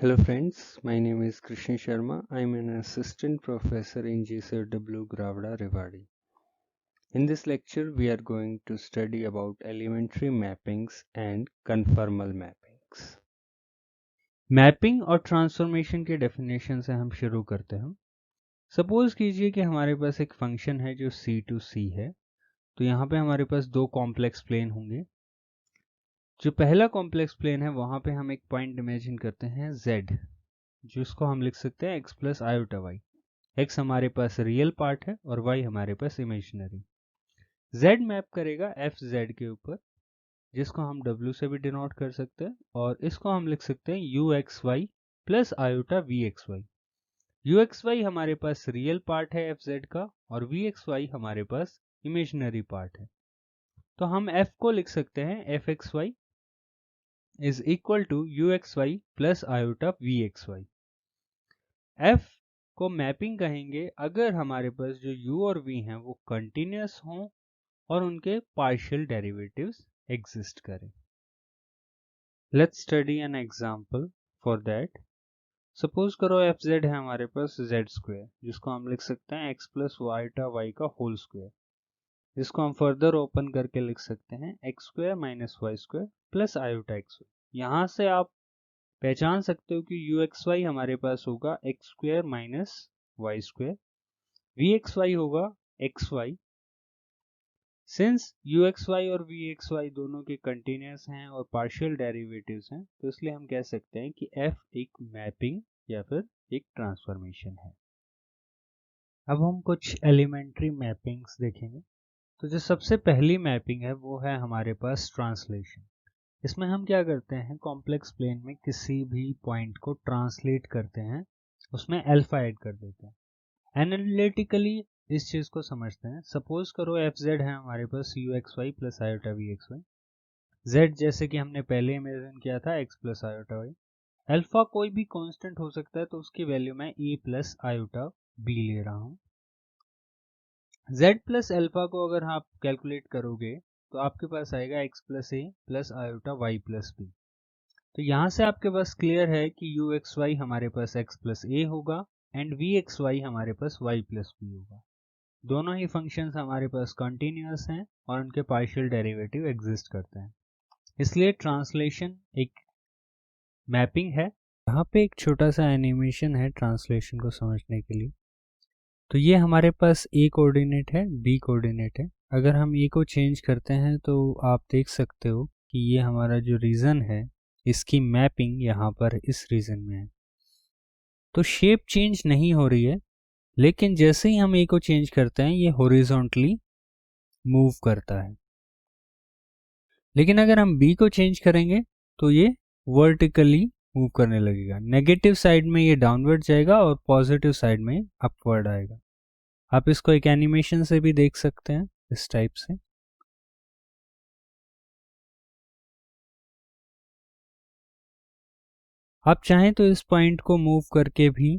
Hello friends, my name is Krishna Sharma. I am an assistant professor in JSW Gravada Rewari. In this lecture, we are going to study about elementary mappings and conformal mappings. Mapping और transformation के definition से हम शुरू करते हैं। Suppose कीजिए कि हमारे पास एक फंक्शन है जो C to C है, तो यहाँ पे हमारे पास दो कॉम्प्लेक्स प्लेन होंगे। जो पहला कॉम्प्लेक्स प्लेन है वहाँ पे हम एक पॉइंट इमेजिन करते हैं Z, जिसको हम लिख सकते हैं x plus iota y. x हमारे पास रियल पार्ट है और y हमारे पास इमेजिनरी। z मैप करेगा एफ जेड के ऊपर, जिसको हम w से भी डिनोट कर सकते हैं, और इसको हम लिख सकते हैं u x Y plus iota we x y. U x Y हमारे पास रियल पार्ट है एफ जेड का, और वी एक्स वाई हमारे पास इमेजिनरी पार्ट है। तो हम f को लिख सकते हैं f x y is equal to u x Y plus iota we x y. f को मैपिंग कहेंगे अगर हमारे पास जो u और v हैं वो कंटिन्यूअस हों और उनके पार्शियल डेरिवेटिव्स एग्जिस्ट करें। Let's study an example for that. Suppose करो एफ जेड है हमारे पास जेड स्क्वायर, जिसको हम लिख सकते हैं एक्स प्लस वाईटा वाई का होल स्क्वायर, जिसको हम फर्दर ओपन करके लिख सकते हैं x square minus Y square plus iota x. यहाँ से आप पहचान सकते हो कि यू एक्स वाई हमारे पास होगा X square minus Y square, V x Y होगा X Y. Since you x Y और वी एक्स वाई दोनों के कंटिन्यूस हैं और पार्शियल डेरिवेटिव्स हैं, तो इसलिए हम कह सकते हैं कि f एक मैपिंग या फिर एक ट्रांसफॉर्मेशन है। अब हम कुछ एलिमेंट्री मैपिंग्स देखेंगे। तो जो सबसे पहली मैपिंग है वो है हमारे पास ट्रांसलेशन। इसमें हम क्या करते हैं, कॉम्प्लेक्स प्लेन में किसी भी पॉइंट को ट्रांसलेट करते हैं, उसमें अल्फा ऐड कर देते हैं। एनालिटिकली इस चीज को समझते हैं। सपोज करो एफ जेड है हमारे पास you x Y plus iota we x Y. Z जैसे कि हमने पहले इमेजिन किया था X plus iota Y. Alpha कोई भी कांस्टेंट हो सकता है, तो उसकी वैल्यू मैं ए प्लस आयोटा बी ले रहा हूँ। जेड प्लस अल्फा को अगर आप कैलकुलेट करोगे तो आपके पास आएगा X plus A plus iota Y plus B. तो यहाँ से आपके पास क्लियर है कि यू एक्स वाई हमारे पास एक्स प्लस ए होगा एंड वी एक्स वाई हमारे पास वाई प्लस बी होगा। दोनों ही फंक्शंस हमारे पास कंटिन्यूअस हैं और उनके पार्शियल डेरिवेटिव एग्जिस्ट करते हैं, इसलिए ट्रांसलेशन एक मैपिंग है। यहाँ पे एक छोटा सा एनिमेशन है ट्रांसलेशन को समझने के लिए। तो ये हमारे पास ए कोऑर्डिनेट है, बी कोऑर्डिनेट है। अगर हम ए को चेंज करते हैं तो आप देख सकते हो कि ये हमारा जो रीजन है इसकी मैपिंग यहाँ पर इस रीजन में है। तो शेप चेंज नहीं हो रही है, लेकिन जैसे ही हम ए को चेंज करते हैं ये हॉरिजॉन्टली मूव करता है। लेकिन अगर हम बी को चेंज करेंगे तो ये वर्टिकली मूव करने लगेगा। नेगेटिव साइड में ये डाउनवर्ड जाएगा और पॉजिटिव साइड में अपवर्ड आएगा। आप इसको एक एनिमेशन से भी देख सकते हैं इस टाइप से। आप चाहें तो इस पॉइंट को मूव करके भी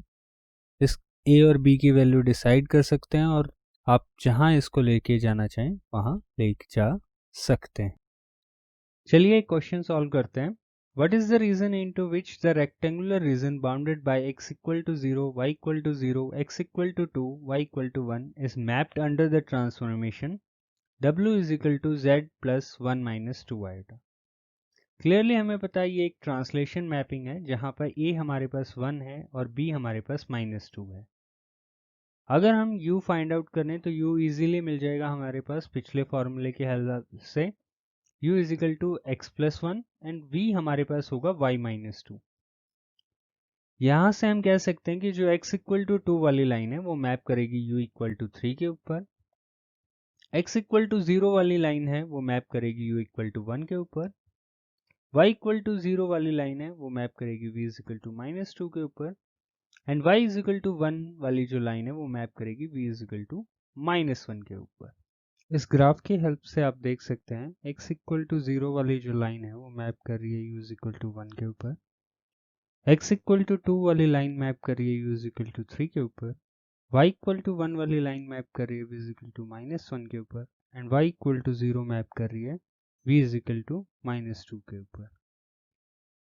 इस ए और बी की वैल्यू डिसाइड कर सकते हैं, और आप जहां इसको लेके जाना चाहें वहां लेके जा सकते हैं। चलिए एक क्वेश्चन सॉल्व करते हैं। What is the reason into which the rectangular region bounded by x equal to 0, y equal to 0, x equal to 2, y equal to 1 is mapped under the transformation w is equal to z plus 1 minus 2 iota? Clearly हमें पता है ये एक translation mapping है जहां पर a हमारे पास 1 है और b हमारे पास -2 है। अगर हम u फाइंड आउट करें तो u इजीली मिल जाएगा हमारे पास पिछले फॉर्मूले की हेल्प से। u is equal to x plus 1 and v हमारे पास होगा y माइनस 2। यहां से हम कह सकते हैं कि जो x इक्वल टू 2 वाली लाइन है वो मैप करेगी u इक्वल टू 3 के ऊपर। x इक्वल टू 0 वाली लाइन है वो मैप करेगी u इक्वल टू 1 के ऊपर। y इक्वल टू 0 वाली लाइन है वो मैप करेगी v इज इक्वल टू -2 के ऊपर। And y is equal to 1 वाली जो लाइन है वो मैप करेगी v इज इक्वल टू -1 के ऊपर। इस ग्राफ की हेल्प से आप देख सकते हैं x इक्वल टू 0 वाली जो लाइन है वो मैप कर रही है u इज इक्वल टू 1 के ऊपर। x इक्वल टू 2 वाली लाइन मैप कर रही है u इज इक्वल टू 3 के ऊपर। y इक्वल टू 1 वाली लाइन मैप कर रही है v इज इक्वल टू -1 के ऊपर। And y equal to 0 map कर रही है v इज इक्वल टू -2 के ऊपर।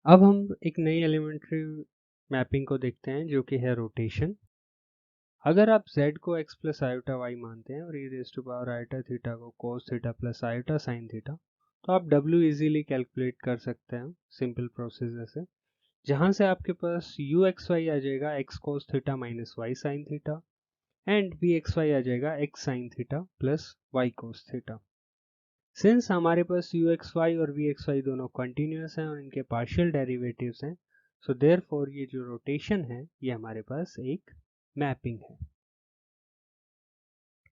अब हम एक नई एलिमेंट्री मैपिंग को देखते हैं जो कि है रोटेशन। अगर आप z को x प्लस आयोटा y मानते हैं और e raise to power iota theta को cos theta plus iota sine theta, तो आप w इजीली कैलकुलेट कर सकते हैं सिंपल प्रोसीजर से, जहां से आपके पास u x y आ जाएगा x cos theta minus y sine theta and v x y आ जाएगा x sine theta plus y cos theta. Since हमारे पास u x y और v x y दोनों कंटिन्यूस हैं और इनके पार्शियल डेरिवेटिव्स हैं, so therefore ये जो रोटेशन है ये हमारे पास एक मैपिंग है।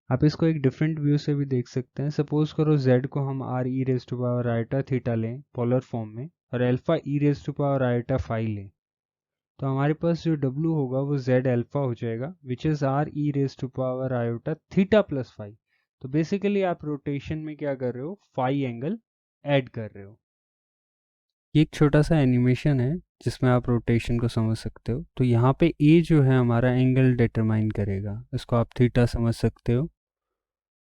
आप इसको एक डिफरेंट व्यू से भी देख सकते हैं। सपोज करो z को हम r e raise to power iota theta लें पोलर फॉर्म में और alpha e raise to power iota phi लें, तो हमारे पास जो w होगा वो z अल्फा हो जाएगा which is r e raise to power iota theta plus phi. तो बेसिकली आप रोटेशन में क्या कर रहे हो, फाई एंगल ऐड कर रहे हो। ये एक छोटा सा एनिमेशन है जिसमें आप रोटेशन को समझ सकते हो। तो यहाँ पे a जो है हमारा एंगल डिटरमाइन करेगा, इसको आप थीटा समझ सकते हो।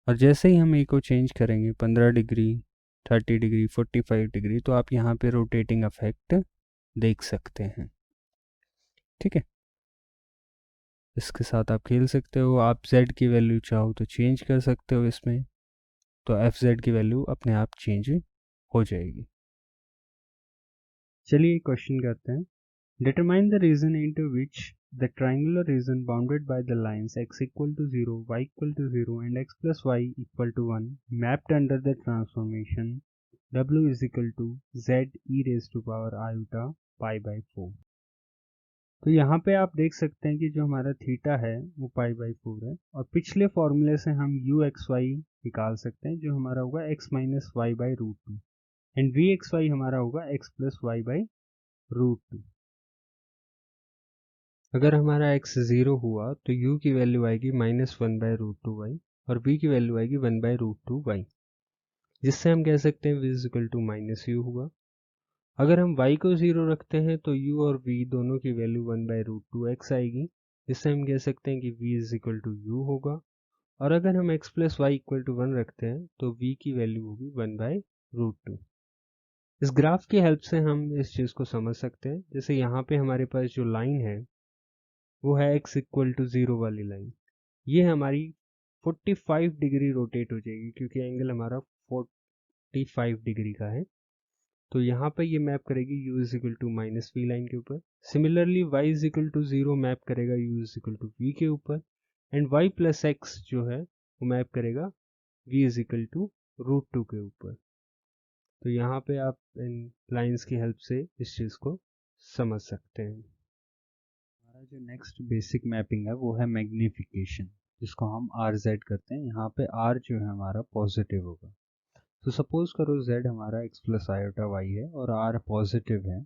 और जैसे ही हम ए को चेंज करेंगे 15 डिग्री, 30 डिग्री, 45 डिग्री, तो आप यहाँ पे रोटेटिंग इफेक्ट देख सकते हैं। ठीक है, इसके साथ आप खेल सकते हो। आप z की वैल्यू चाहो तो चेंज कर सकते हो इसमें, तो fz की वैल्यू अपने आप चेंज हो जाएगी। चलिए क्वेश्चन करते हैं। Determine the region into which the triangular region bounded by the lines x equal to 0, y equal to 0 and x plus y equal to 1 mapped under the transformation w is equal to z e raised to power iota pi by 4। तो यहाँ पे आप देख सकते हैं कि जो हमारा थीटा है वो पाई बाई 4 है और पिछले फॉर्मूले से हम u x y निकाल सकते हैं जो हमारा होगा x minus y by root two and v x y हमारा होगा x plus y by root two. अगर हमारा x 0 हुआ तो u की वैल्यू आएगी minus one by root two y और v की वैल्यू आएगी one by root two y, जिससे हम कह सकते हैं v is equal to minus u हुआ। अगर हम y को 0 रखते हैं तो u और v दोनों की value one by root two x आएगी, जिससे हम कह सकते हैं कि v is equal to u होगा। और अगर हम x plus y equal to one रखते हैं तो v की वैल्यू होगी वन बाई रूट टू। इस ग्राफ की हेल्प से हम इस चीज़ को समझ सकते हैं। जैसे यहाँ पे हमारे पास जो लाइन है वो है x इक्वल टू 0 वाली लाइन, ये हमारी 45 डिग्री रोटेट हो जाएगी क्योंकि एंगल हमारा 45 डिग्री का है। तो यहाँ पे ये मैप करेगी u is equal to minus v line के ऊपर। Similarly y is equal to 0 map करेगा u is equal to v के ऊपर एंड y प्लस एक्स जो है वो मैप करेगा v is equal to root two के ऊपर। तो यहाँ पे आप इन लाइंस की हेल्प से इस चीज़ को समझ सकते हैं। हमारा जो नेक्स्ट बेसिक मैपिंग है वो है मैग्निफिकेशन, जिसको हम आर जेड करते हैं। यहाँ पे आर जो है हमारा पॉजिटिव होगा। तो सपोज करो जेड हमारा एक्स प्लस आयोटा वाई है और आर पॉजिटिव है,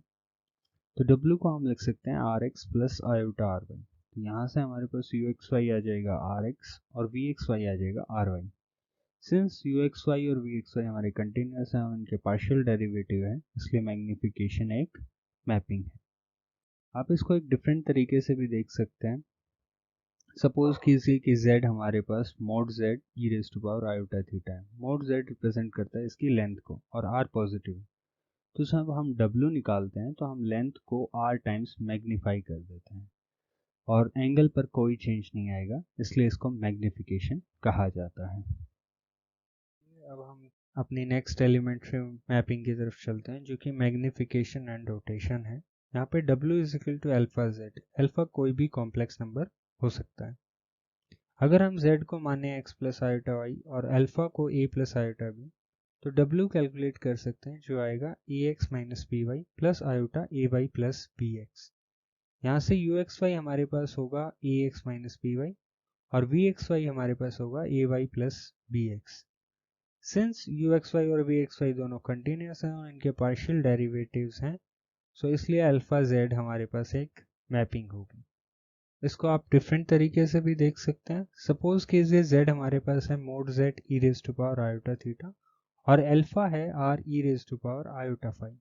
तो डब्ल्यू को हम लिख सकते हैं r x plus iota r y. तो यहाँ से हमारे पास यू एक्स वाई आ जाएगा आर एक्स और वी एक्स वाई आ जाएगा r y. Since you x Y और वी एक्स वाई हमारे कंटिन्यूस हैं और उनके पार्शियल डेरिवेटिव है, इसलिए मैग्निफिकेशन एक मैपिंग है। आप इसको एक डिफरेंट तरीके से भी देख सकते हैं। सपोज कीजिए कि z हमारे पास mod z E raise to power iota theta है। मोड z रिप्रेजेंट करता है इसकी लेंथ को और r पॉजिटिव है। तो जब हम w निकालते हैं तो हम लेंथ को r टाइम्स मैग्नीफाई कर देते हैं और एंगल पर कोई चेंज नहीं आएगा, इसलिए इसको मैग्निफिकेशन कहा जाता है। अब हम अपनी नेक्स्ट एलिमेंट्री मैपिंग की तरफ चलते हैं जो कि मैग्निफिकेशन एंड रोटेशन है। यहाँ पे w is equal to alpha z. Alpha कोई भी कॉम्प्लेक्स नंबर हो सकता है। अगर हम z को माने x प्लस आयोटा वाई और अल्फा को a प्लस आयोटा बी, तो w कैलकुलेट कर सकते हैं जो आएगा A X minus B Y plus iota A Y plus B X. यहाँ से यू एक्स वाई हमारे पास होगा A X minus B Y और वी एक्स वाई हमारे पास होगा A Y plus B X. Since you x Y और वी एक्स वाई दोनों कंटिन्यूस हैं और इनके पार्शियल डेरिवेटिव्स हैं, सो इसलिए अल्फा जेड हमारे पास एक मैपिंग होगी। इसको आप डिफरेंट तरीके से भी देख सकते हैं। सपोज कीजिए z हमारे पास है mod z E raise to power iota theta और अल्फा है r e raise to power iota phi.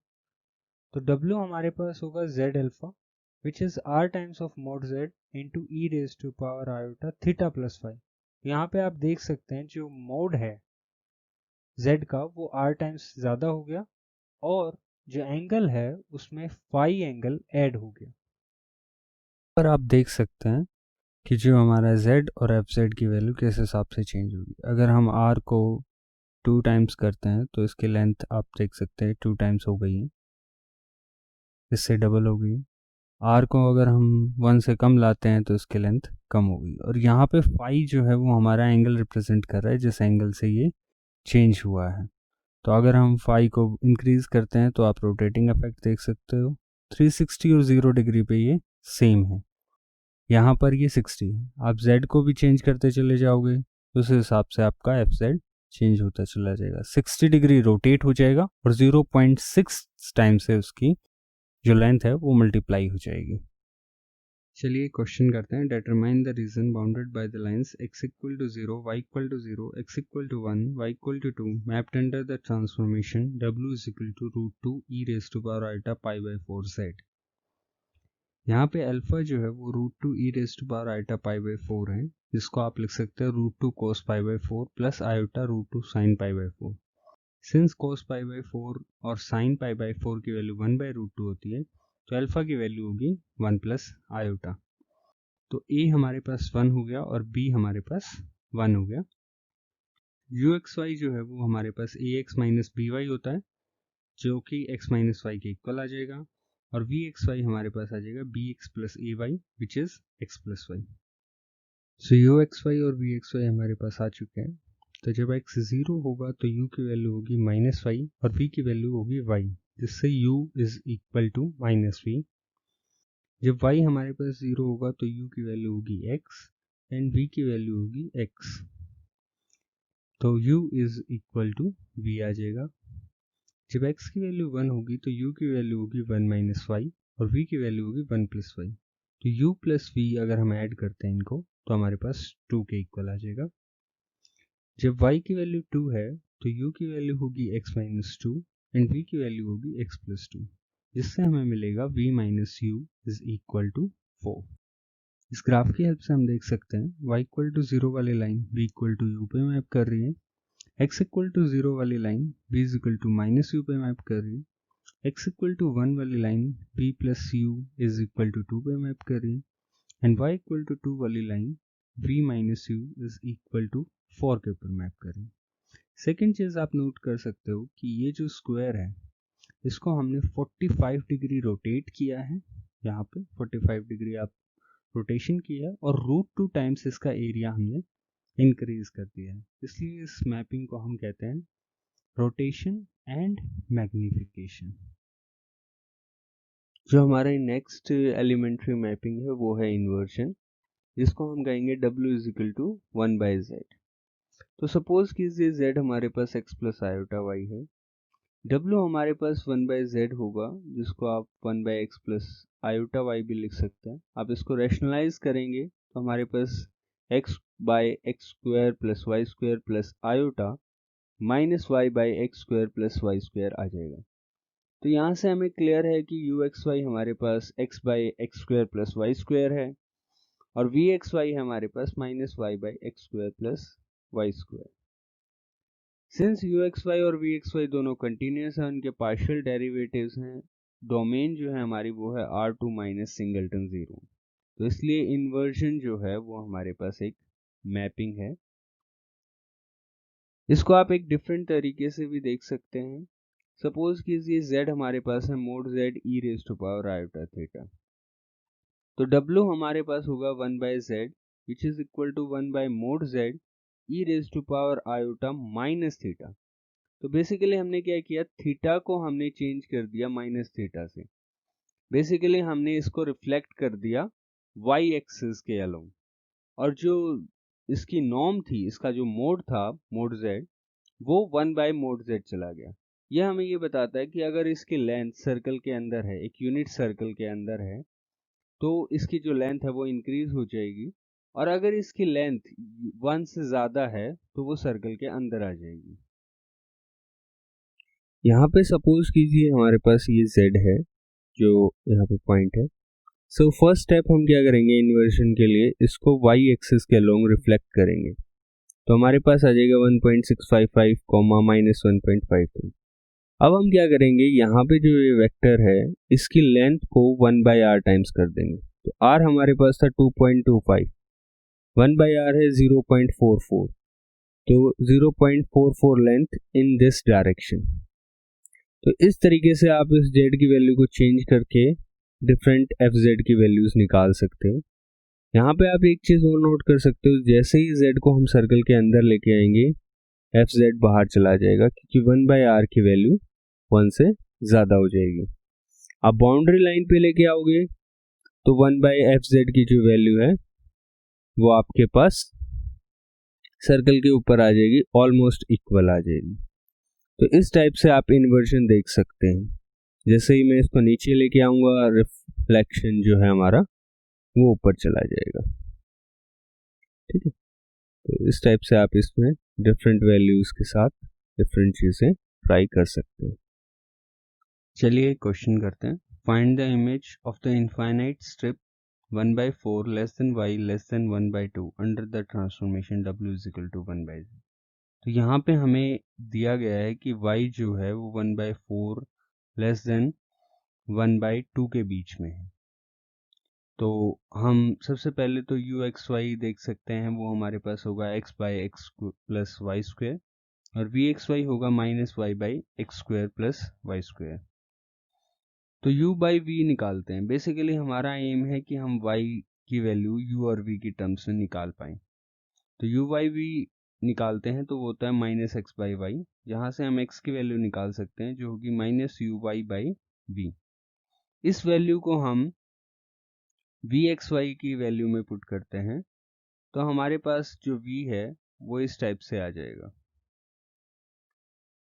तो w हमारे पास होगा z अल्फा which is r times of mod z into e raise to power iota theta plus phi. यहाँ पे आप देख सकते हैं जो मोड है z का वो r टाइम्स ज़्यादा हो गया और जो एंगल है उसमें फाई एंगल ऐड हो गया। पर आप देख सकते हैं कि जो हमारा z और fz की वैल्यू किस हिसाब से चेंज होगी। अगर हम r को 2 टाइम्स करते हैं तो इसकी लेंथ आप देख सकते हैं 2 टाइम्स हो गई है, इससे डबल हो गई। r को अगर हम 1 से कम लाते हैं तो इसकी लेंथ कम होगी। और यहाँ पे फाई जो है वो हमारा एंगल रिप्रेजेंट कर रहा है जिस एंगल से ये चेंज हुआ है। तो अगर हम फाई को इंक्रीज करते हैं तो आप रोटेटिंग इफेक्ट देख सकते हो, 360 और 0 डिग्री पे ये सेम है। यहाँ पर ये 60 है। आप z को भी चेंज करते चले जाओगे तो उस हिसाब से आपका fz चेंज होता चला जाएगा, 60 डिग्री रोटेट हो जाएगा और 0.6 टाइम से उसकी जो लेंथ है वो मल्टीप्लाई हो जाएगी। चलिए क्वेश्चन करते हैं। Determine the region bounded by the lines x equal to 0, y equal to 0, x equal to 1, y equal to 2 mapped under the transformation w is equal to √2 e raise to power iota pi by 4z। यहाँ पे alpha जो है वो √2 e raise to power iota pi by 4 है, जिसको आप लिख सकते हैं √2 cos pi by 4 plus iota √2 sin pi by 4। Since cos pi by 4 और sin पाई बाय 4 की वैल्यू 1 बाय √2 होती है तो अल्फा की वैल्यू होगी 1 प्लस आयोटा। तो a हमारे पास 1 हो गया और b हमारे पास 1 हो गया। uxy जो है वो हमारे पास ax माइनस by होता है जो कि x माइनस वाई के इक्वल आ जाएगा, और vxy हमारे पास आ जाएगा bx plus ay which is x plus y. So uxy और vxy हमारे पास आ चुके हैं। तो जब x 0 होगा तो u की वैल्यू होगी माइनस वाई और v की वैल्यू होगी y, जिससे u is equal to minus v. जब y हमारे पास 0 होगा तो u की वैल्यू होगी x एंड v की वैल्यू होगी x, तो u is equal to v आ जाएगा। जब x की वैल्यू 1 होगी तो u की वैल्यू होगी 1 माइनस वाई और v की वैल्यू होगी 1 प्लस वाई। तो u प्लस v अगर हम ऐड करते हैं इनको तो हमारे पास 2 के इक्वल आ जाएगा। जब y की वैल्यू 2 है तो u की वैल्यू होगी x माइनस 2 एंड v की वैल्यू होगी x प्लस 2, जिससे हमें मिलेगा v minus u is equal to 4। इस ग्राफ की हेल्प से हम देख सकते हैं y इक्वल टू 0 वाली line v equal to u पे मैप कर रही है, x इक्वल टू 0 वाली line v is equal to minus u पे मैप कर रही है, x इक्वल टू 1 वाली line v plus u is equal to 2 पे मैप कर रही है, एंड y इक्वल टू 2 वाली line v minus u is equal to 4 के ऊपर मैप कर रही है। सेकेंड चीज आप नोट कर सकते हो कि ये जो स्क्वायर है इसको हमने 45 डिग्री रोटेट किया है, यहाँ पे 45 डिग्री आप रोटेशन किया है और √2 टाइम्स इसका एरिया हमने इंक्रीज कर दिया है, इसलिए इस मैपिंग को हम कहते हैं रोटेशन एंड मैग्निफिकेशन। जो हमारे नेक्स्ट एलिमेंट्री मैपिंग है वो है इन्वर्जन, जिसको हम कहेंगे w is equal to 1 bye z। तो सपोज कीजिए z हमारे पास x प्लस आयोटा y है, w हमारे पास 1 बाय z होगा जिसको आप 1 by x plus iota y भी लिख सकते हैं। आप इसको रैशनलाइज करेंगे तो हमारे पास x by X square plus Y square plus iota minus Y by X square plus Y square आ जाएगा। तो यहाँ से हमें क्लियर है कि uxy हमारे पास x by X square plus Y square है और vxy हमारे पास minus Y by X square plus Y square. Since uxy और vxy दोनों कंटिन्यूस हैं, उनके पार्शियल डेरिवेटिव्स हैं, डोमेन जो है हमारी वो है R2 माइनस सिंगलटन 0, तो इसलिए इन्वर्जन जो है वो हमारे पास एक मैपिंग है। इसको आप एक डिफरेंट तरीके से भी देख सकते हैं। सपोज कीजिए z हमारे पास है mod z e raise to power iota theta, तो w हमारे पास होगा 1 bye z which is equal to 1 by mod z e raise to power iota minus theta. तो बेसिकली हमने क्या किया, थीटा को हमने चेंज कर दिया माइनस थीटा से, बेसिकली हमने इसको रिफ्लेक्ट कर दिया y एक्सिस के अलोंग, और जो इसकी नॉर्म थी, इसका जो मोड था मोड z वो 1 बाय मोड z चला गया। यह हमें ये बताता है कि अगर इसकी लेंथ सर्कल के अंदर है, एक यूनिट सर्कल के अंदर है, तो इसकी जो लेंथ है वो इंक्रीज हो जाएगी, और अगर इसकी लेंथ 1 से ज्यादा है तो वो सर्कल के अंदर आ जाएगी। यहाँ पे सपोज कीजिए हमारे पास ये z है जो यहाँ पे पॉइंट है। सो फर्स्ट स्टेप हम क्या करेंगे, इन्वर्जन के लिए इसको y एक्सिस के अलोंग रिफ्लेक्ट करेंगे, तो हमारे पास आ जाएगा 1.655 माइनस 1.53। अब हम क्या करेंगे, यहाँ पे जो ये वेक्टर है इसकी लेंथ को 1 बाय r टाइम्स कर देंगे, तो r हमारे पास था 2.25, 1 बाई आर है 0.44, तो 0.44 लेंथ इन दिस डायरेक्शन। तो इस तरीके से आप इस z की वैल्यू को चेंज करके डिफरेंट fz की वैल्यूज निकाल सकते हो। यहाँ पे आप एक चीज और नोट कर सकते हो, जैसे ही z को हम सर्कल के अंदर लेके आएंगे fz बाहर चला जाएगा, क्योंकि 1 बाई आर की वैल्यू 1 से ज्यादा हो जाएगी। आप बाउंड्री लाइन पे लेके आओगे तो 1 बाई fz की जो वैल्यू है वो आपके पास सर्कल के ऊपर आ जाएगी, ऑलमोस्ट इक्वल आ जाएगी। तो इस टाइप से आप इन्वर्जन देख सकते हैं। जैसे ही मैं इसको नीचे लेके आऊंगा, रिफ्लेक्शन जो है हमारा वो ऊपर चला जाएगा। ठीक है, तो इस टाइप से आप इसमें डिफरेंट वैल्यूज के साथ डिफरेंट चीजें ट्राई कर सकते हैं। चलिए क्वेश्चन करते हैं। Find the image of the infinite strip 1/4 less than y less than 1/2 under the transformation w is equal to 1/0। तो यहाँ पे हमें दिया गया है कि y जो है वो 1/4 लेस देन 1/2 के बीच में है। तो हम सबसे पहले तो u(x, y) देख सकते हैं, वो हमारे पास होगा x/x प्लस वाई स्क्वेयर, और v(x, y) होगा -y/x square plus Y square. तो u/v निकालते हैं। बेसिकली हमारा एम है कि हम y की वैल्यू u और v की टर्म्स में निकाल पाएं। तो u/v निकालते हैं तो वो होता है -x/y। यहाँ से हम x की वैल्यू निकाल सकते हैं जो होगी -uy/v। इस वैल्यू को हम vxy की वैल्यू में पुट करते हैं तो हमारे पास जो v है वो इस टाइप से आ जाएगा,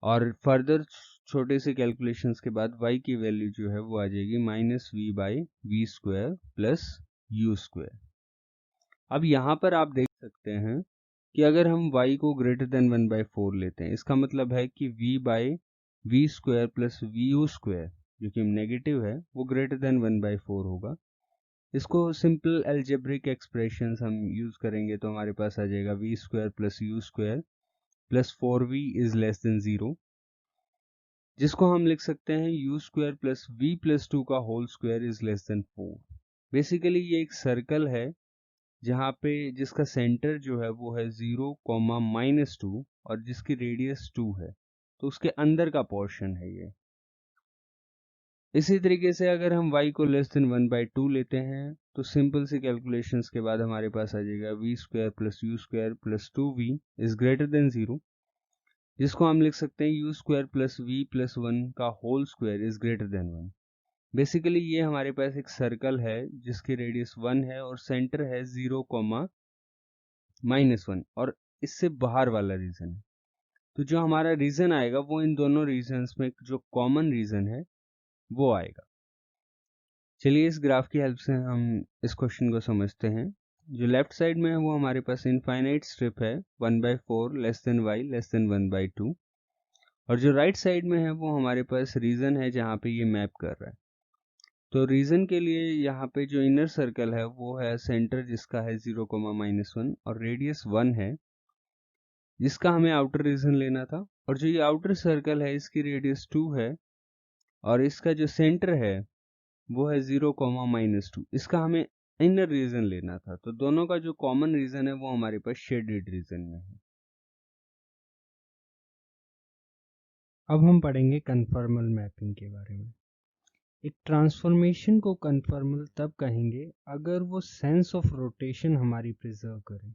और फर्दर छोटे से कैलकुलेशंस के बाद y की वैल्यू जो है वो आ जाएगी -v/v square plus u square. अब यहाँ पर आप देख सकते हैं कि अगर हम y को ग्रेटर देन 1/4 लेते हैं, इसका मतलब है कि v/v square plus vu square जो कि नेगेटिव है वो ग्रेटर देन 1/4 होगा। इसको सिंपल एल्जेब्रिक एक्सप्रेशंस हम यूज करेंगे तो हमारे पास आ जाएगा v square plus u square plus 4v is less than 0, जिसको हम लिख सकते हैं u square plus v plus 2 का whole square is less than 4। Basically ये एक सर्कल है जहाँ पे जिसका सेंटर जो है वो है 0, -2 और जिसकी रेडियस 2 है, तो उसके अंदर का पोर्शन है ये। इसी तरीके से अगर हम y को लेस देन 1/2 लेते हैं तो सिंपल सी कैलकुलेशंस के बाद हमारे पास आ जाएगा v square plus u square plus 2v is greater than 0, जिसको हम लिख सकते हैं u स्क्वायर प्लस v प्लस 1 का whole square is greater than 1। Basically ये हमारे पास एक सर्कल है जिसकी रेडियस 1 है और सेंटर है 0, -1 और इससे बाहर वाला रीजन है। तो जो हमारा रीजन आएगा वो इन दोनों रीजन्स में जो कॉमन रीजन है वो आएगा। चलिए इस ग्राफ की हेल्प से हम इस क्वेश्चन को समझते हैं। जो लेफ्ट साइड में है वो हमारे पास इनफाइनाइट स्ट्रिप है 1/4 less than y less than 1/2, और जो राइट साइड में है वो हमारे पास रीजन है जहाँ पे ये मैप कर रहा है। तो रीजन के लिए यहाँ पे जो इनर सर्कल है वो है सेंटर जिसका है 0, -1 और रेडियस 1 है जिसका हमें आउटर रीजन लेना था, और जो ये आउटर सर्कल है इसकी रेडियस 2 है और इसका जो सेंटर है वो है 0, -2, इसका हमें इनर रीजन लेना था। तो दोनों का जो कॉमन रीजन है वो हमारे पास शेडेड रीजन में है। अब हम पढ़ेंगे कन्फॉर्मल मैपिंग के बारे में। एक ट्रांसफॉर्मेशन को कन्फॉर्मल तब कहेंगे अगर वो सेंस ऑफ रोटेशन हमारी प्रिजर्व करे।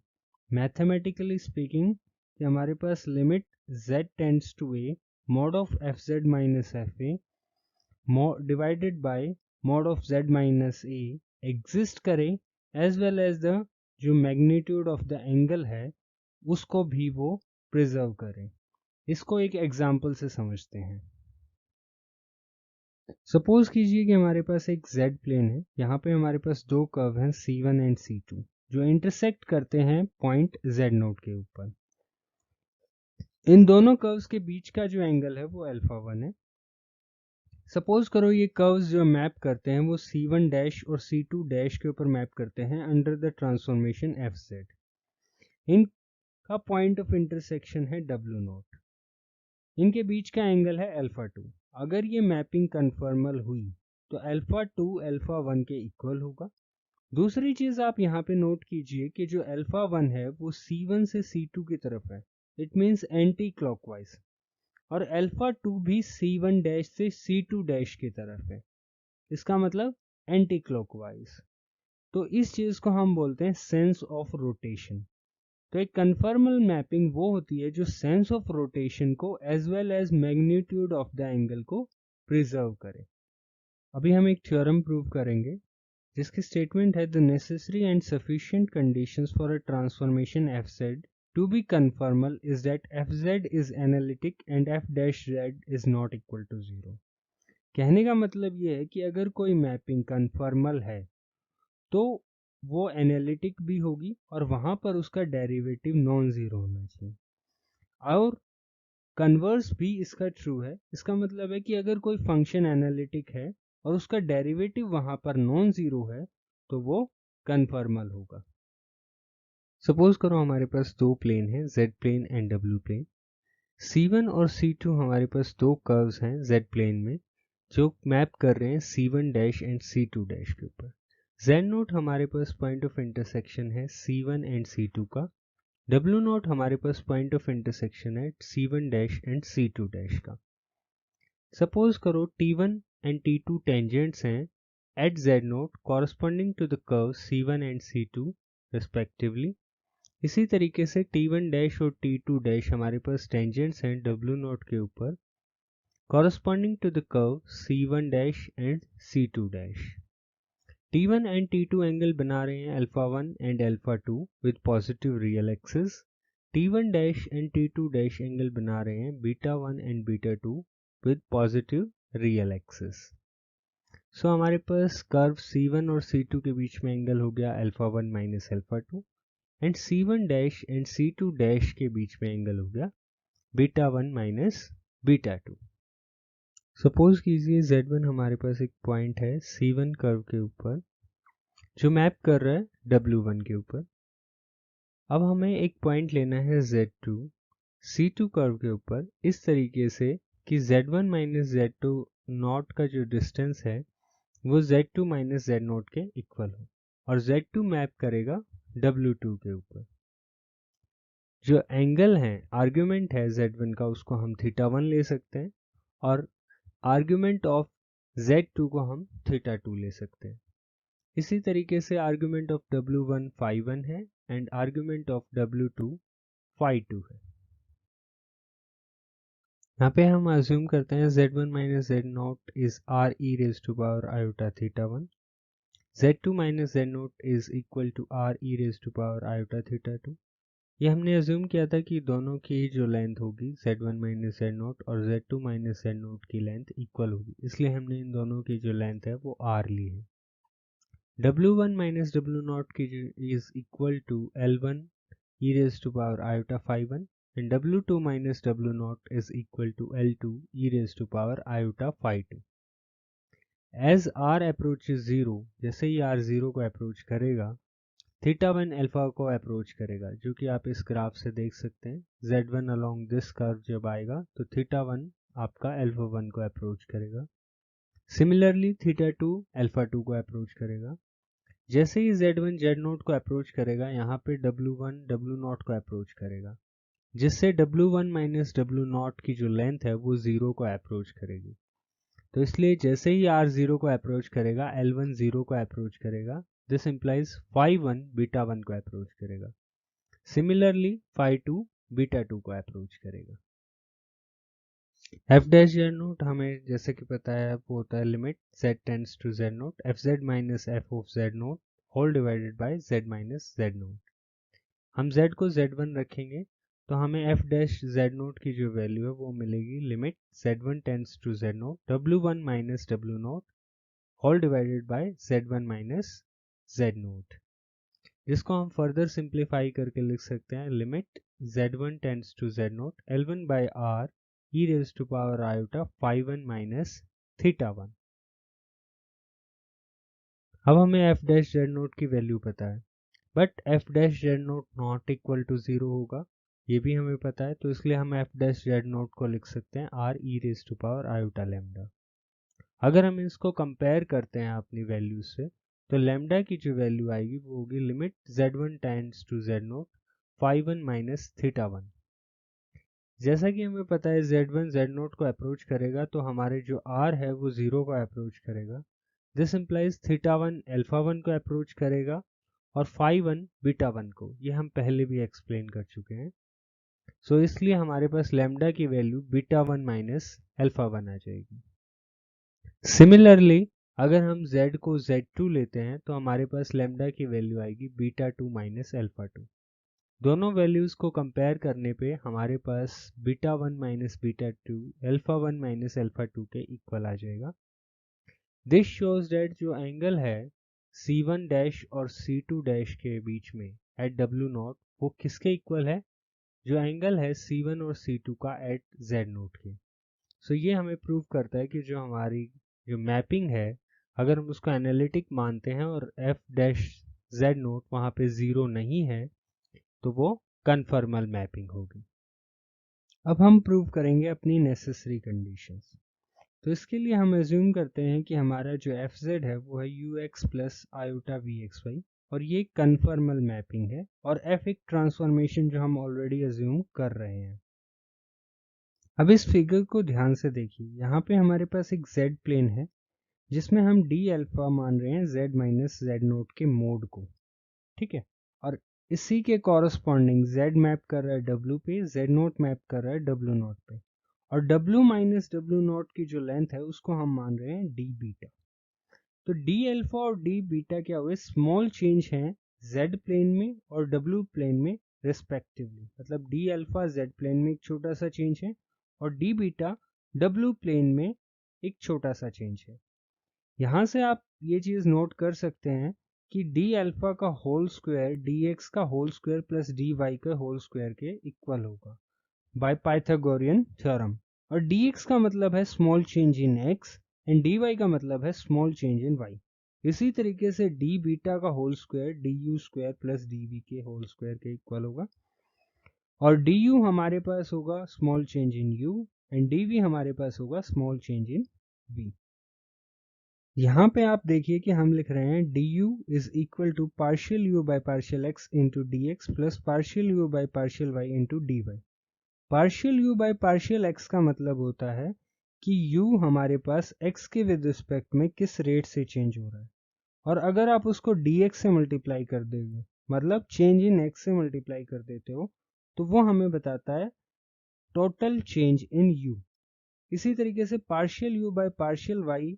मैथमेटिकली स्पीकिंग हमारे पास limit z tends to a mod of fz minus fa divided by mod of z minus a exist करे, एज वेल एज द जो मैग्नीट्यूड ऑफ द एंगल है उसको भी वो प्रिजर्व करे। इसको एक एग्जांपल से समझते हैं। सपोज कीजिए कि हमारे पास एक z प्लेन है, यहाँ पे हमारे पास दो कर्व हैं c1 एंड c2 जो इंटरसेक्ट करते हैं पॉइंट z0 के ऊपर। इन दोनों कर्व्स के बीच का जो एंगल है वो α1 है। सपोज करो ये कर्व्स जो मैप करते हैं वो c1 डैश और c2 डैश के ऊपर मैप करते हैं अंडर द ट्रांसफॉर्मेशन fz। इनका पॉइंट ऑफ इंटरसेक्शन है w0। इनके बीच का एंगल है α2। अगर ये मैपिंग कन्फर्मल हुई तो α2 α1 के इक्वल होगा, दूसरी चीज आप यहाँ पे नोट कीजिए कि जो अल्फा 1 है वो C1 से C2 की तरफ है, इट मीन्स एंटी क्लॉकवाइज, और अल्फा 2 भी C1 डैश से C2 डैश की तरफ है, इसका मतलब एंटी क्लॉकवाइज। तो इस चीज को हम बोलते हैं सेंस ऑफ रोटेशन। तो एक कन्फर्मल मैपिंग वो होती है जो सेंस ऑफ रोटेशन को as well as magnitude of the angle को प्रिजर्व करे। अभी हम एक थ्योरम प्रूव करेंगे जिसकी स्टेटमेंट है the necessary and sufficient conditions for a transformation fz to be conformal is that fz is analytic and f dash z is not equal to 0। कहने का मतलब ये है कि अगर कोई मैपिंग कन्फर्मल है तो वो एनालिटिक भी होगी और वहां पर उसका डेरिवेटिव नॉन जीरो होना चाहिए, और कन्वर्स भी इसका ट्रू है। इसका मतलब है कि अगर कोई फंक्शन एनालिटिक है और उसका डेरिवेटिव वहां पर नॉन जीरो है तो वो कन्फर्मल होगा। सपोज करो हमारे पास दो प्लेन हैं, z plane and w plane. C1 और C2 हमारे पास दो कर्व्स हैं z प्लेन में जो मैप कर रहे हैं C1 dash and C2 dash के ऊपर। z नोट हमारे पास पॉइंट ऑफ इंटरसेक्शन है C1 एंड C2 का, w नोट हमारे पास पॉइंट ऑफ इंटरसेक्शन है C1 dash and C2 dash का। सपोज करो T1 एंड T2 टेंजेंट्स हैं at z not corresponding to the curve C1 and C2 respectively. इसी तरीके से T1 डैश और T2 डैश हमारे पास टेंजेंट्स हैं W नोट के ऊपर corresponding to the curve C1 dash and C2 dash. T1 and T2 angle बना रहे हैं alpha 1 and alpha 2 with positive real axis. T1 dash and T2 dash angle बना रहे हैं beta 1 and beta 2 with positive real axis. So हमारे पास curve C1 और C2 के बीच में एंगल हो गया alpha 1 minus alpha 2, and C1 dash and C2 dash के बीच में एंगल हो गया बीटा 1 माइनस बीटा 2। सपोज कीजिए Z1 हमारे पास एक पॉइंट है C1 कर्व के ऊपर जो मैप कर रहा है W1 के ऊपर। अब हमें एक पॉइंट लेना है Z2 C2 कर्व के ऊपर इस तरीके से कि Z1 माइनस Z2 नॉट का जो डिस्टेंस है वो Z2 माइनस Z नॉट के इक्वल हो, और Z2 मैप करेगा W2 के ऊपर। जो एंगल है आर्ग्यूमेंट है Z1 का उसको हम θ1 ले सकते हैं, और आर्ग्यूमेंट ऑफ Z2 को हम θ2 ले सकते हैं। इसी तरीके से आर्ग्यूमेंट ऑफ W1 φ1 है एंड आर्ग्यूमेंट ऑफ W2 φ2 है। यहाँ पे हम अज्यूम करते हैं Z1 minus Z nought is R e raise to power iota θ1, Z2 minus Z nought is equal to R e raise to power iota θ2। ये हमने assume किया था कि दोनों की जो लेंथ होगी Z1 माइनस Z नोट और Z2 माइनस Z नोट की लेंथ इक्वल होगी, इसलिए हमने इन दोनों की जो लेंथ है वो R ली है। W1 माइनस W नोट की is equal to L1 e raise to power iota φ1 and W2 minus W nought is equal to L2 e raise to power iota φ2। As R approaches 0, जैसे ही R 0 को approach करेगा θ1 alpha को approach करेगा, जो कि आप इस ग्राफ से देख सकते हैं। Z1 अलोंग दिस कर्व जब आएगा तो θ1 आपका अल्फा 1 को अप्रोच करेगा। सिमिलरली θ2 अल्फा 2 को अप्रोच करेगा। जैसे ही Z1 Z नोट को अप्रोच करेगा यहाँ पे W1 W नोट को अप्रोच करेगा, जिससे W1 माइनस W नोट की जो लेंथ है वो 0 को अप्रोच करेगी। तो इसलिए जैसे ही R 0 को अप्रोच करेगा L1 0 को अप्रोच करेगा, दिस इंप्लाइज φ1 बीटा 1 को अप्रोच करेगा। सिमिलरली φ2 बीटा 2 को अप्रोच करेगा। f डैश z नोट हमें जैसे कि पता है वो होता है limit z tends to z not fz minus f of z not whole divided by z minus z not. हम z को z1 रखेंगे तो हमें f डैश z नोट की जो वैल्यू है वो मिलेगी limit z1 tends to z nought w1 minus w nought whole divided by z1 minus z nought, जिसको हम फर्दर सिंप्लीफाई करके लिख सकते हैं limit z1 tends to z nought L1 by r e raise to power iota φ1 minus θ1। अब हमें f dash z nought की value पता है, but f dash z nought not equal to 0 होगा, ये भी हमें पता है। तो इसलिए हम f डैश z नोट को लिख सकते हैं r e raise to power iota lambda. अगर हम इसको कंपेयर करते हैं अपनी वैल्यू से तो लैम्डा की जो वैल्यू आएगी वो होगी limit z1 tends to z0 phi1 minus theta 1। जैसा कि हमें पता है z1 z0 को अप्रोच करेगा तो हमारे जो r है वो 0 को अप्रोच करेगा। दिस इम्प्लाइज थीटा 1 अल्फा 1 को अप्रोच करेगा और phi1 बीटा 1 को। ये हम पहले भी एक्सप्लेन कर चुके हैं। सो इसलिए हमारे पास लैम्डा की वैल्यू बीटा 1 माइनस अल्फा 1 आ जाएगी। सिमिलरली अगर हम z को z2 लेते हैं तो हमारे पास लैम्डा की वैल्यू आएगी बीटा 2 माइनस अल्फा 2। दोनों वैल्यूज को कंपेयर करने पे हमारे पास beta 1 minus beta 2 alpha 1 minus alpha 2 के इक्वल आ जाएगा। दिस शोज दैट जो एंगल है C1 डैश और C2 डैश के बीच में एट W0 वो किसके इक्वल है? जो एंगल है C1 और C2 का एट Z0 के। सो ये हमें प्रूव करता है कि जो हमारी जो मैपिंग है अगर हम उसको एनालिटिक मानते हैं और F डैश Z0 वहाँ पे 0 नहीं है तो वो कन्फर्मल मैपिंग होगी। अब हम प्रूव करेंगे अपनी नेसेसरी कंडीशंस। तो इसके लिए हम एज्यूम करते हैं कि हमारा जो fz है वो है ux प्लस आयोटा vxy और ये कन्फर्मल मैपिंग है और f एक ट्रांसफॉर्मेशन जो हम ऑलरेडी एज्यूम कर रहे हैं। अब इस फिगर को ध्यान से देखिए, यहाँ पे हमारे पास एक z प्लेन है जिसमें हम d अल्फा मान रहे हैं z माइनस z0 के मोड को, ठीक है। और इसी के कॉरस्पॉन्डिंग z मैप कर रहा है w पे, z0 मैप कर रहा है w0 पे और w माइनस w0 की जो लेंथ है उसको हम मान रहे हैं d बीटा। तो d अल्फा और d बीटा क्या हुए? स्मॉल चेंज हैं z प्लेन में और w प्लेन में रिस्पेक्टिवली। मतलब d अल्फा z प्लेन में एक छोटा सा चेंज है और d बीटा w प्लेन में एक छोटा सा चेंज है। यहाँ से आप ये चीज नोट कर सकते हैं कि d अल्फा का होल स्क्वायर dx का होल स्क्वायर प्लस dy का होल स्क्वायर के इक्वल होगा बाय पाइथागोरियन थ्योरम। और dx का मतलब है small change in x and dy का मतलब है स्मॉल चेंज इन y। इसी तरीके से d बीटा का whole square du square plus dv के होल स्क्वायर के इक्वल होगा और du हमारे पास होगा small change in u and dv हमारे पास होगा स्मॉल चेंज इन v। यहाँ पे आप देखिए कि हम लिख रहे हैं du is equal to partial u by partial x into d x plus partial u by partial y into d y. Partial u by partial x का मतलब होता है कि u हमारे पास x के विद रिस्पेक्ट में किस रेट से चेंज हो रहा है और अगर आप उसको dx से मल्टीप्लाई कर देंगे, मतलब चेंज इन x से मल्टीप्लाई कर देते हो, तो वो हमें बताता है टोटल चेंज इन u। इसी तरीके से partial u by partial y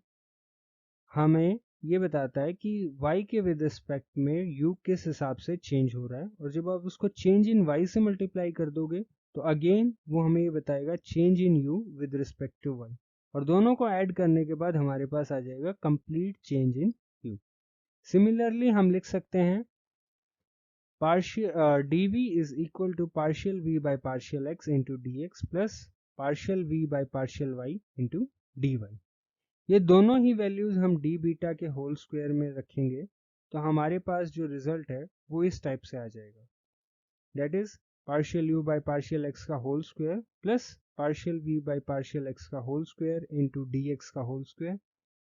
हमें ये बताता है कि y के विद रिस्पेक्ट में u किस हिसाब से चेंज हो रहा है और जब आप उसको चेंज इन y से मल्टीप्लाई कर दोगे तो अगेन वो हमें ये बताएगा change in u with respect to y और दोनों को ऐड करने के बाद हमारे पास आ जाएगा complete change in u। Similarly हम लिख सकते हैं dv is equal to partial v by partial x into d x plus partial v by partial y into d y. ये दोनों ही वैल्यूज हम d बीटा के होल स्क्वायर में रखेंगे तो हमारे पास जो रिजल्ट है वो इस टाइप से आ जाएगा, that is partial u by partial x का whole square plus partial v by partial x का होल स्क्वायर इंटू dx का whole square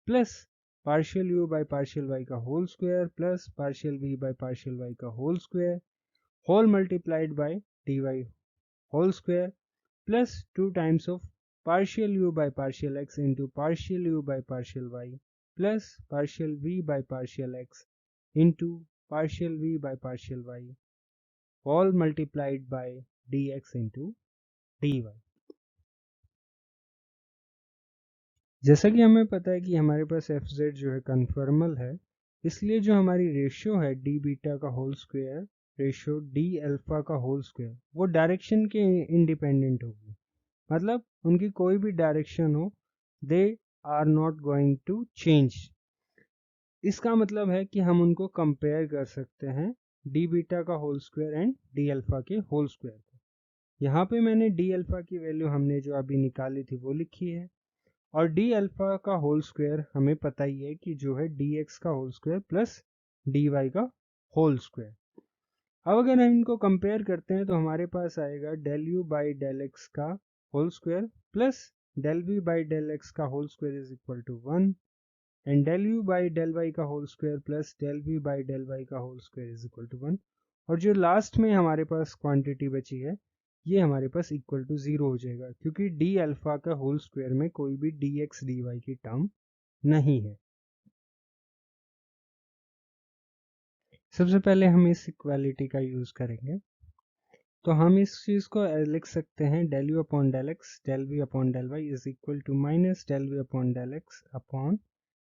plus partial u by partial y का whole square plus partial v by partial y का whole square whole multiplied by dy whole square plus 2 times of partial u by partial x into partial u by partial y plus partial v by partial x into partial v by partial y all multiplied by dx into dy। जैसा कि हमें पता है कि हमारे पास fz जो है conformal है, इसलिए जो हमारी रेशियो है d बीटा का whole square ratio d alpha का होल स्क्वायर वो डायरेक्शन के इंडिपेंडेंट होगी। मतलब उनकी कोई भी डायरेक्शन हो they are not going to change. इसका मतलब है कि हम उनको कंपेयर कर सकते हैं डी बीटा का whole square and d alpha के होल स्क्वायर को। यहाँ पे मैंने डी अल्फा की वैल्यू हमने जो अभी निकाली थी वो लिखी है और डी अल्फा का होल स्क्वायर हमें पता ही है कि जो है डी एक्स का whole square plus d y का होल स्क्वायर। अब अगर हम इनको कंपेयर करते हैं तो हमारे पास आएगा del U by del X का whole square plus del V by del X का whole square is equal to 1 and del u by del y का whole square plus del v by del y का whole square is equal to 1। और जो last में हमारे पास quantity बची है ये हमारे पास इक्वल टू 0 हो जाएगा, क्योंकि डी अल्फा का होल स्क्वायर में कोई भी dx dy की टर्म नहीं है। सबसे पहले हम इस इक्वालिटी का यूज करेंगे, तो हम इस चीज को लिख सकते हैं del you upon del X del we upon del Y is equal to minus del we upon del X upon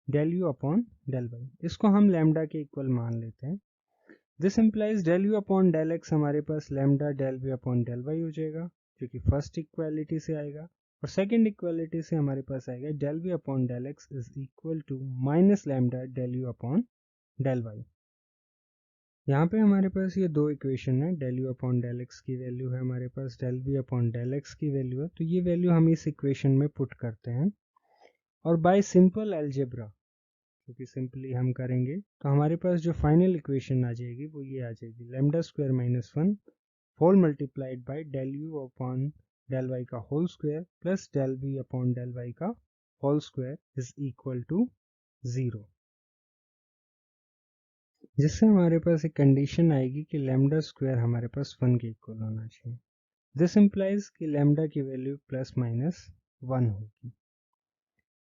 del you upon del Y. इसको हम लैम्डा के इक्वल मान लेते हैं। This implies del you upon del X हमारे पास lambda del we upon del Y हो जाएगा, जो कि फर्स्ट इक्वालिटी से आएगा, और सेकंड इक्वालिटी से हमारे पास आएगा del we upon del x is equal to minus lambda del you upon del Y. यहाँ पे हमारे पास ये दो इक्वेशन है, del you upon del X की वैल्यू है हमारे पास, del we upon del X की वैल्यू है, तो ये वैल्यू हम इस इक्वेशन में पुट करते हैं और बाय सिंपल अलजेब्रा, क्योंकि सिंपली हम करेंगे तो हमारे पास जो फाइनल इक्वेशन आ जाएगी वो ये आ जाएगी, lambda square minus 1 whole multiplied by del you upon del Y का whole square plus del we upon del Y का whole square is equal to 0, जिससे हमारे पास एक कंडीशन आएगी कि लैम्डा स्क्वायर हमारे पास 1 के इक्वल होना चाहिए। दिस इंप्लाइज कि लैम्डा की वैल्यू प्लस माइनस 1 होगी।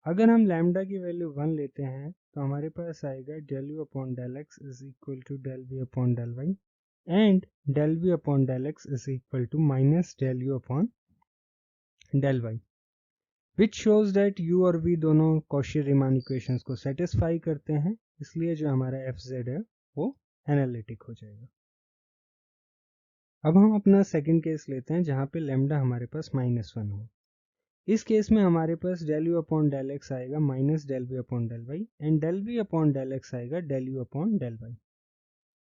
अगर हम लैम्डा की वैल्यू 1 लेते हैं तो हमारे पास आएगा del you upon del x is equal to del we upon del Y and del we upon del x is equal to minus del you upon del y, which shows that u और v दोनों Cauchy Riemann equations को satisfy करते हैं, इसलिए जो हमारा fz है वो एनालिटिक हो जाएगा। अब हम अपना सेकंड केस लेते हैं जहां पे लैम्डा हमारे पास -1 हो। इस केस में हमारे पास del you upon del X आएगा minus del we upon del Y and del we upon del X आएगा del you upon del Y.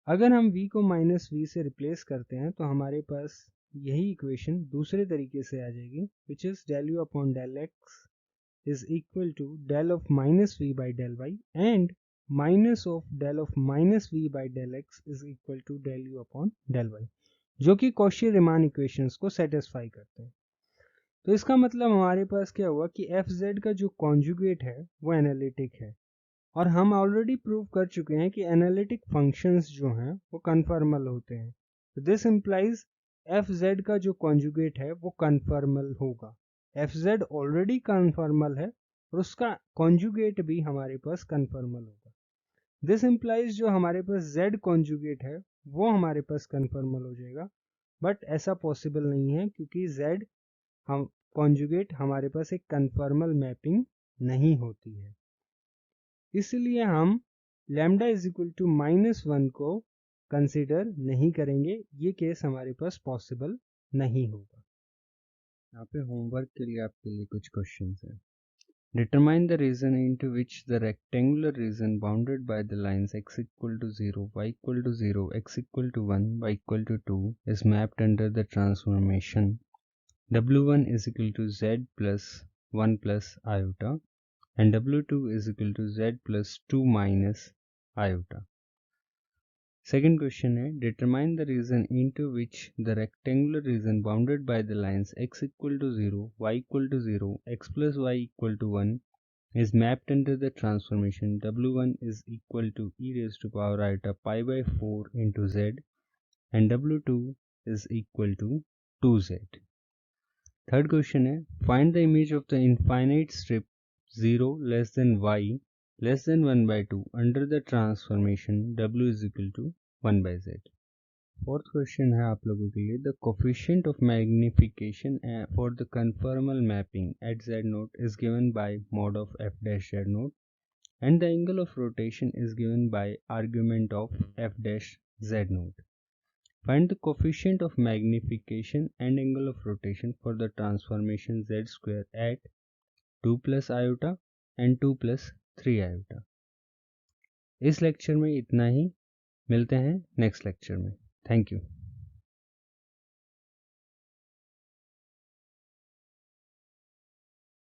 अगर हम v को माइनस वी से रिप्लेस करते हैं तो हमारे पास यही इक्वेशन दूसरे तरीके से आ जाएगी, which is del you upon del x is equal to del of minus v by del y and minus of del of minus v by del x is equal to del u upon del y, जो कि Cauchy-Riemann equations को satisfy करते हैं। तो इसका मतलब हमारे पास क्या हुआ कि fz का जो कॉन्जुगेट है वो एनालिटिक है, और हम ऑलरेडी प्रूव कर चुके हैं कि एनालिटिक फंक्शंस जो हैं वो कन्फर्मल होते हैं। तो दिस इंप्लाइज fz का जो कॉन्जुगेट है वो कन्फर्मल होगा। fz ऑलरेडी कन्फर्मल है और उसका कॉन्जुगेट भी हमारे पास कन्फर्मल होगा। दिस इंप्लाइज जो हमारे पास z कॉन्जुगेट है वो हमारे पास कन्फर्मल हो जाएगा, बट ऐसा पॉसिबल नहीं है क्योंकि z हम कॉन्जुगेट हमारे पास एक कन्फर्मल मैपिंग नहीं होती है, इसलिए हम लैम्डा इज इक्वल टू -1 को कंसिडर नहीं करेंगे। ये केस हमारे पास पॉसिबल नहीं होगा। यहाँ पे होमवर्क के लिए आपके लिए कुछ क्वेश्चंस हैं। Determine the region into which the rectangular region bounded by the lines x equal to 0, y equal to 0, x equal to 1, y equal to 2 is mapped under the transformation w1 is equal to z plus 1 plus iota and w2 is equal to z plus 2 minus iota. Second question है, determine the region into which the rectangular region bounded by the lines x equal to 0, y equal to 0, x plus y equal to 1 is mapped under the transformation w1 is equal to e raised to power iota pi by 4 into z and w2 is equal to 2z. Third question है, find the image of the infinite strip 0 less than y less than 1 by 2 under the transformation w is equal to 1 by z. Fourth question है आप लोगों के लिए, the coefficient of magnification for the conformal mapping at z naught is given by mod of f dash z naught and the angle of rotation is given by argument of f dash z naught. Find the coefficient of magnification and angle of rotation for the transformation z square at 2 plus iota and 2 plus 3 iota. इस lecture में इतना ही, मिलते हैं next lecture में। Thank you.